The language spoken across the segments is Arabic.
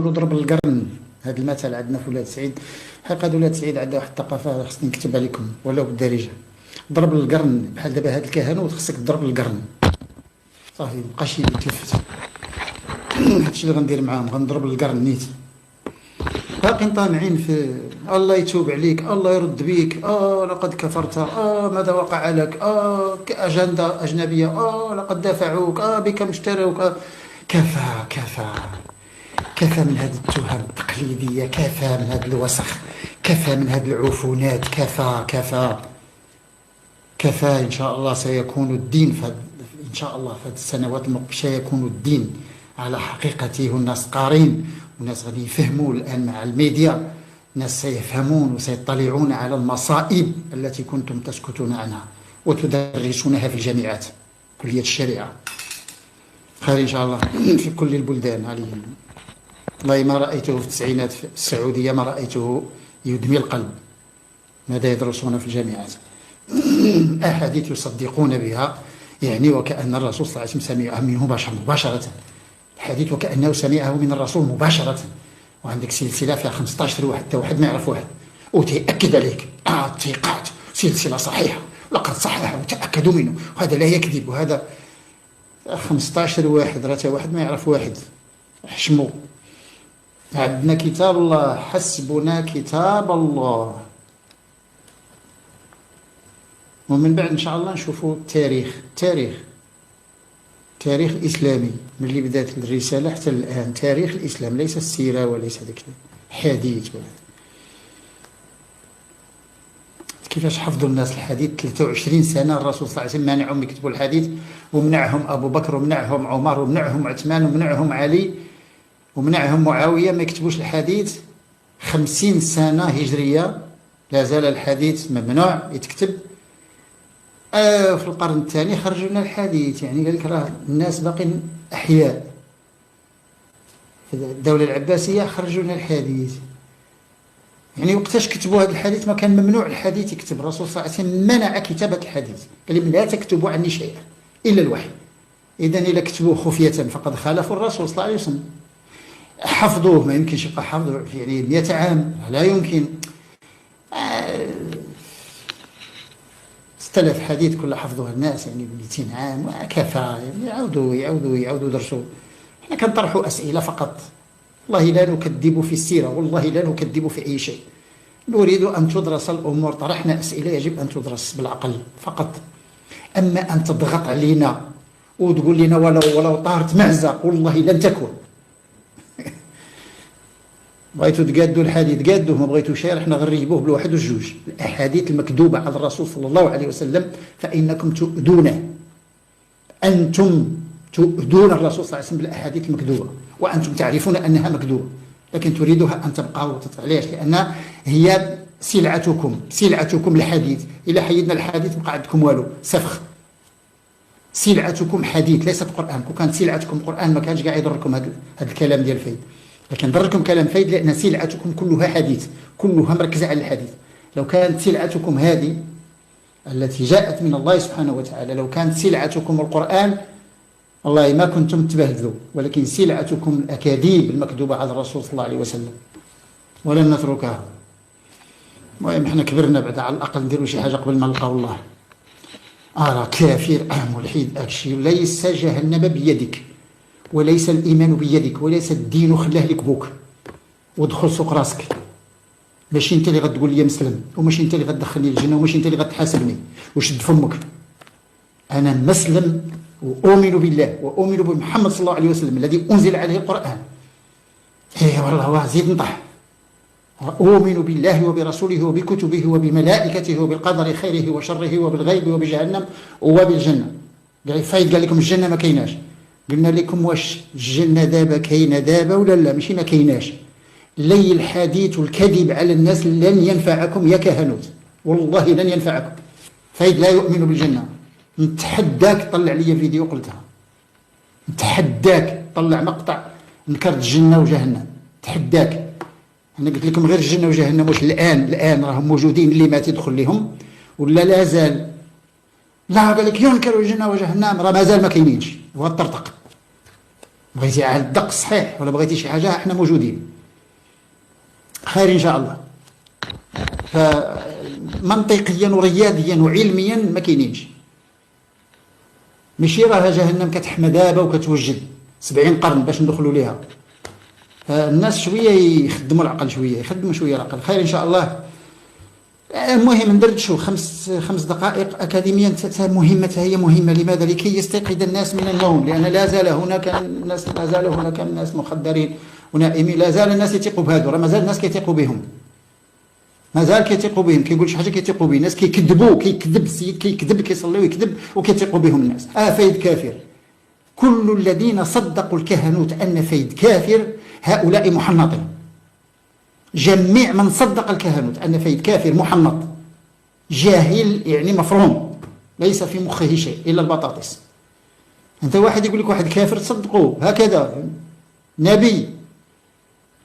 يقولوا ضرب القرن. هذا المثل عندنا في ولاد سعيد. حقيقة ولاد سعيد عندها واحد الثقافة خصني نكتب عليكم ولو بالدارجة. ضرب القرن بحال دابا هاد الكهنوت خصك تضرب القرن صافي مبقاش يتلفت. هادشي اللي غندير معاهم، غنضرب القرن نيت. باقيين طامعين في الله يتوب عليك، الله يرد بيك، لقد كفرت، ماذا وقع لك، كأجندة أجنبية، لقد دافعوك، بك مشتروك. كفى كفى كفى من هذه التهم التقليدية، كفى من هذا الوسخ، كفى من هذه العفونات، كفى كفى كفى. إن شاء الله سيكون الدين إن شاء الله في هذه السنوات المقبلة يكون الدين على حقيقته، والناس قارين والناس غادي يفهموا الآن مع الميديا، الناس سيفهمون وسيطلعون على المصائب التي كنتم تسكتون عنها وتدرسونها في الجامعات، كلية الشريعة. خير إن شاء الله في كل البلدان عليهم. والله ما رأيته في التسعينات في السعودية، ما رأيته يدمي القلب ماذا يدرسون في الجامعات. أحاديث يصدقون بها يعني وكأن الرسول صلى الله عليه وسلم سمعها منه مباشرة. الحديث وكأنه سمعه من الرسول مباشرة. وعندك سلسلة فيها 15 واحد، حتى واحد ما يعرف واحد، وتأكد عليك ثقات سلسلة صحيحة لقد صححه وتأكدوا منه، وهذا لا يكذب، وهذا 15 واحد راه واحد ما يعرف واحد. حشموا. عندنا كتاب الله، حسبنا كتاب الله، ومن بعد إن شاء الله نشوفوا التاريخ الإسلامي من اللي بدات الرسالة حتى الآن. تاريخ الإسلام ليس السيرة وليس ذاك الحديث كيفاش حفظوا الناس الحديث 23 سنة. الرسول صلى الله عليه وسلم مانعهم يكتبوا الحديث، ومنعهم أبو بكر ومنعهم عمر ومنعهم عثمان ومنعهم علي ومنعهم معاوية ما يكتبوش الحديث. 50 سنة هجرية لا زال الحديث ممنوع يتكتب. في القرن الثاني خرجوا لنا الحديث، يعني قال لك راه الناس باقين أحياء. في الدولة العباسية خرجوا لنا الحديث، يعني وقتاش كتبوا هذا الحديث ما كان ممنوع الحديث يكتب. الرسول صلى الله عليه وسلم منع كتابة الحديث، قال لهم لا تكتبوا عني شيئا إلا الوحي. إذن إلا كتبوه خفية فقد خالفوا الرسول صلى الله عليه وسلم. حفظوه ما يمكنش يبقى حفظه يعني 100 عام، لا يمكن. 6000 حديث كل حفظوها الناس يعني 200 عام كفى. يعني يعاودوا درسوا. احنا كنطرحوا أسئلة فقط، والله لا نكذب في السيرة، والله لا نكذب في أي شيء. نريد أن تدرس الأمور، طرحنا أسئلة يجب أن تدرس بالعقل فقط. أما أن تضغط علينا وتقول لنا ولو طارت معزة والله لن تكون. بغيتوا تقادوا الحديث قادوه، ما بغيتوا شيء احنا غنريبوه بالواحد والجوج. الأحاديث المكذوبة على الرسول صلى الله عليه وسلم فإنكم تؤذونه، أنتم تؤذون الرسول صلى الله عليه وسلم بالأحاديث المكذوبة، وأنتم تعرفون أنها مكذوبة لكن تريدها أن تبقى علاش؟ لأن هي سلعتكم الحديث. إلا حيدنا الحديث بقى عندكم والو، سفخ. سلعتكم حديث ليست قرآن. كون كانت سلعتكم قرآن ما كانش قاعد يضركم هذا الكلام ديال فايد، لكن ضركم كلام فايد لأن سلعتكم كلها حديث، كلها مركزة على الحديث. لو كانت سلعتكم هذه التي جاءت من الله سبحانه وتعالى، لو كانت سلعتكم القرآن والله ما كنتم تبهذلوا، ولكن سلعتكم الأكاذيب المكذوبة على الرسول صلى الله عليه وسلم، ولن نتركها. المهم احنا كبرنا بعد، على الأقل نديروا شي حاجة قبل ما نلقاو الله. راه كافر ملحد أكشي. ليس جهنم بيدك، وليس الإيمان بيدك، وليس الدين خلاه لك بوك ودخل سوق راسك. ماشي انت اللي غتقول لي مسلم، وماشي انت اللي غتدخلني الجنة، وماشي انت اللي غتحاسبني. وشد فمك. أنا مسلم وأؤمن بالله وأؤمن بمحمد صلى الله عليه وسلم الذي أنزل عليه القرآن. والله زيد نطح. أؤمن بالله وبرسوله وبكتبه وبملائكته وبالقدر خيره وشره وبالغيب وبجهنم وبالجنة. قال لكم الجنة ما كايناش. قلنا لكم واش الجنة دابا كاينة دابا ولا لا؟ ماشي ما كايناش. لي الحديث والكذب على الناس لن ينفعكم يا كهنوت، والله لن ينفعكم. فايد لا يؤمن بالجنة. نتحداك طلع لي فيديو قلتها، نتحداك طلع مقطع نكرت الجنة وجهنم، تحداك. أنا قلت لكم غير الجنة وجهنم واش الآن راهم موجودين اللي ما تدخل لهم ولا لا زال؟ لا قال لك ينكروا الجنة وجهنم، راه مازال ما كاينينش، هو الطرطق. بغيتي على الدق صحيح ولا بغيتي شي حاجة احنا موجودين. خير إن شاء الله. فمنطقيا ورياضيا وعلميا ما كاينينش. ماشي راه جهنم كتحمى دابا وكتوجد 70 قرن باش ندخلوا ليها. الناس شويه يخدموا العقل، شويه يخدموا شويه العقل. خير ان شاء الله. المهم ندردشوا خمس دقائق اكاديميا مهمه، هي مهمه. لماذا؟ لكي يستيقظ الناس من النوم، لان لا زال هناك الناس مخدرين ونائمين. لا زال الناس يثيقوا بهذو، راه مازال الناس كيثيقوا بهم، مازال كيثيقوا بهم. كيقول شي حاجه كيثيقوا به. الناس كيكذبوا، كيكذب السيد، كيكذب، كيصلي ويكذب وكيثيقوا بهم الناس. فايد كافر. كل الذين صدقوا الكهنوت ان فايد كافر هؤلاء محنطين. جميع من صدق الكهنوت ان فايد كافر محنط، جاهل، يعني مفروم، ليس في مخه شيء الا البطاطس. انت واحد يقول لك واحد كافر تصدقوه هكذا نبي.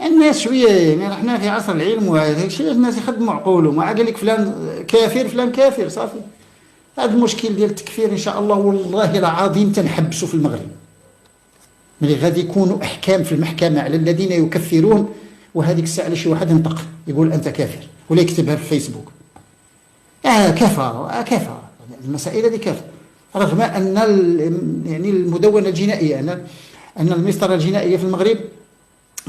الناس شويه يعني احنا في عصر العلم وهذا الشيء، الناس يخدموا عقولهم. ما قال لك فلان كافر فلان كافر صافي. هذا المشكل ديال التكفير ان شاء الله والله العظيم تنحبسوا في المغرب. ملي غادي يكونوا احكام في المحكمه على الذين يكفرون، وهذيك الساعه على شي واحد ينطق يقول انت كافر ولا يكتبها في فيسبوك. كفر كفر. المسائل هذه كفر، رغم ان يعني المدونه الجنائيه ان المسطره الجنائيه في المغرب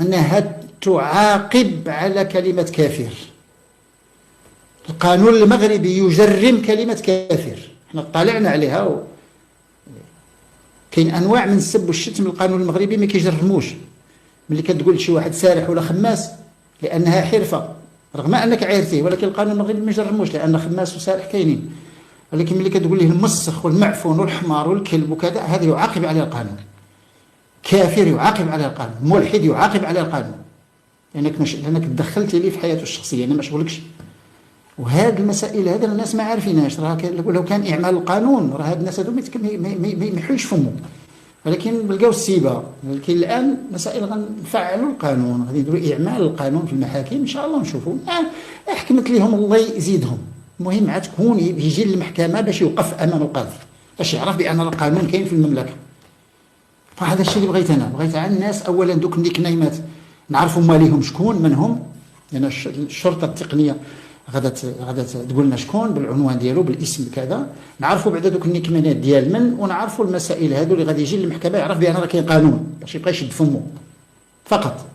انها تعاقب على كلمه كافر. القانون المغربي يجرم كلمه كافر، احنا اطلعنا عليها. كاين انواع من السب والشتم القانون المغربي ما كيجرموش. ملي كتقول لشي واحد سارح ولا خماس لانها حرفه، رغم انك عيرتيه، ولكن القانون المغربي ما يجرموش لان خماس وسارح كاينين. ولكن ملي كتقول ليه المسخ والمعفون والحمار والكلب وكذا، هذا يعاقب عليه القانون. كافر يعاقب عليه القانون، ملحد يعاقب عليه القانون، لانك تدخلتي لي في حياته الشخصيه، انا ما شغلكش. وهذه المسائل هذا الناس ما عارفينهاش. راه لو كان اعمال القانون راه هاد الناس هذو ما يحلوش فمهم، ولكن بلقاو السيبه. ولكن الان مسائل غنفعلوا القانون، غادي نديروا اعمال القانون في المحاكم ان شاء الله ونشوفوا. احكمت لهم الله يزيدهم. المهم عاد تكون يجي للمحكمه باش يوقف امام القاضي، باش يعرف بان القانون كاين في المملكه. فهذا الشيء اللي بغيت انا. بغيت على الناس اولا دوك النيك نايمات نعرفوا ماليهم شكون من هم، لان الشرطه التقنيه غادا تقول لنا شكون بالعنوان ديالو بالاسم كذا، نعرفوا بعدا دوك النكمانات ديال من، ونعرفوا المسائل هذو اللي غادي يجي للمحكمه يعرف بان راه كاين قانون، باش يبقى يشد فمه فقط.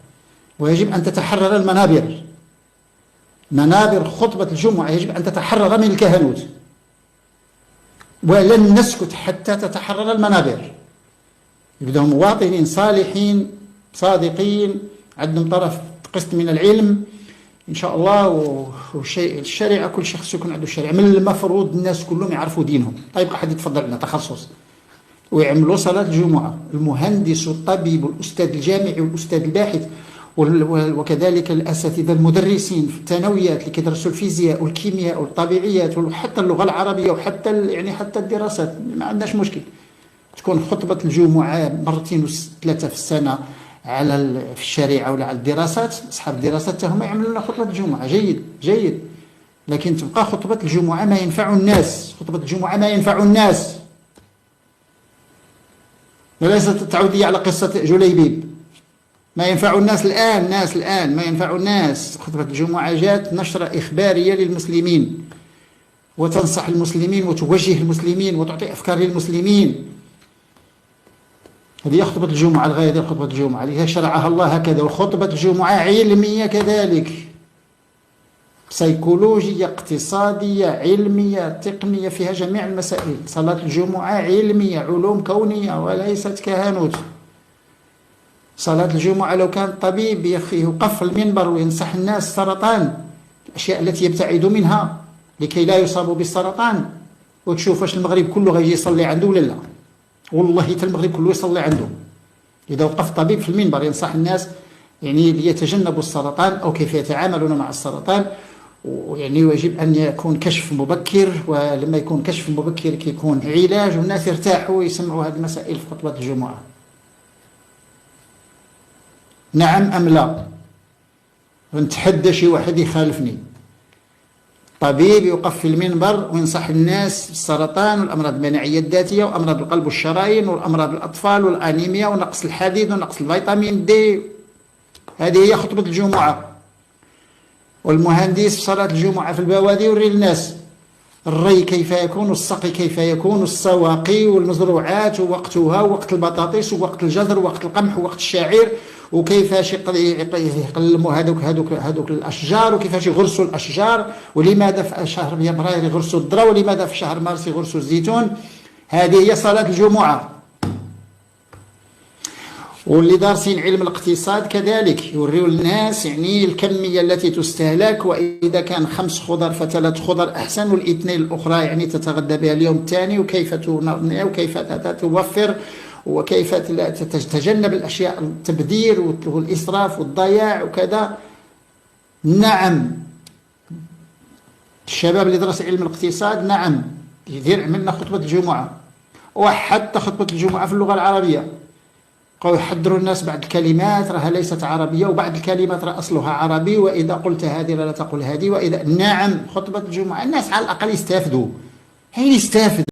ويجب ان تتحرر المنابر، منابر خطبه الجمعه يجب ان تتحرر من الكهنوت، ولن نسكت حتى تتحرر المنابر. يبداو مواطنين صالحين صادقين عندهم طرف قسط من العلم ان شاء الله. وشيء الشريعه كل شيء خصو يكون عنده الشريعه. من المفروض الناس كلهم يعرفوا دينهم. طيب احد يتفضل لنا تخصص ويعملوا صلاه الجمعه، المهندس والطبيب والاستاذ الجامعي والاستاذ الباحث وكذلك الاساتذه المدرسين في الثانويات اللي كيدرسوا الفيزياء والكيمياء والطبيعيات وحتى اللغه العربيه وحتى يعني حتى الدراسات، ما عندناش مشكل. تكون خطبه الجمعه مرتين وثلاثه في السنه في الشريعه ولا على الدراسات. اصحاب الدراسات هما يعملوا لنا خطبه الجمعه، جيد جيد، لكن تبقى خطبه الجمعه ما ينفع الناس. خطبه الجمعه ما ينفع الناس، وليست تعوديه على قصه جليبيب. ما ينفع الناس الان ما ينفع الناس. خطبه الجمعه جات نشره اخباريه للمسلمين، وتنصح المسلمين وتوجه المسلمين وتعطي افكار للمسلمين. هذه خطبة الجمعة، الغاية ديال خطبة الجمعة اللي شرعها الله هكذا. وخطبة الجمعة علمية كذلك، سيكولوجية اقتصادية علمية تقنية، فيها جميع المسائل. صلاة الجمعة علمية علوم كونية وليست كهنوت. صلاة الجمعة لو كان طبيب يوقف المنبر وينصح الناس السرطان، الأشياء التي يبتعد منها لكي لا يصابوا بالسرطان، وتشوف واش المغرب كله غيجي يصلي عنده ولا لا. والله حتى المغرب كله يصلي عنده. إذا وقف طبيب في المنبر ينصح الناس يعني ليتجنبوا السرطان أو كيف يتعاملون مع السرطان، ويعني يجب أن يكون كشف مبكر، ولما يكون كشف مبكر كيكون علاج، والناس يرتاحوا ويسمعوا هذه المسائل في خطبة الجمعة. نعم أم لا؟ نتحدى شي واحد يخالفني. طبيب يوقف في المنبر وينصح الناس بالسرطان والأمراض المناعية الذاتية وأمراض القلب والشرايين والأمراض الأطفال والأنيميا ونقص الحديد ونقص الفيتامين دي. هذه هي خطبة الجمعة. والمهندس في صلاة الجمعة في البوادي يوري الناس الري كيف يكون، السقي كيف يكون، السواقي والمزروعات ووقتها، ووقت البطاطس ووقت الجزر ووقت القمح ووقت الشعير، وكيفاش يقلموا هذوك الاشجار، وكيفاش يغرسوا الاشجار، ولماذا في شهر فبراير يغرسوا الذره، ولماذا في شهر مارس يغرسوا الزيتون. هذه هي صلاة الجمعة. واللي دارسين علم الاقتصاد كذلك يوريو الناس يعني الكمية التي تستهلك، وإذا كان 5 خضر ف3 خضر أحسن، والاثنين الأخرى يعني تتغذى بها اليوم الثاني، وكيف تصنع وكيف توفر وكيف تتجنب الأشياء التبذير والإسراف والضياع وكذا. نعم الشباب اللي درس علم الاقتصاد نعم يدير عملنا خطبة الجمعة، وحتى خطبة الجمعة في اللغة العربية بقاو يحضروا الناس بعض الكلمات راها ليست عربية، وبعض الكلمات راه أصلها عربي، وإذا قلت هذه لا تقل هذه، وإذا نعم خطبة الجمعة الناس على الأقل يستافدوا. هين يستافد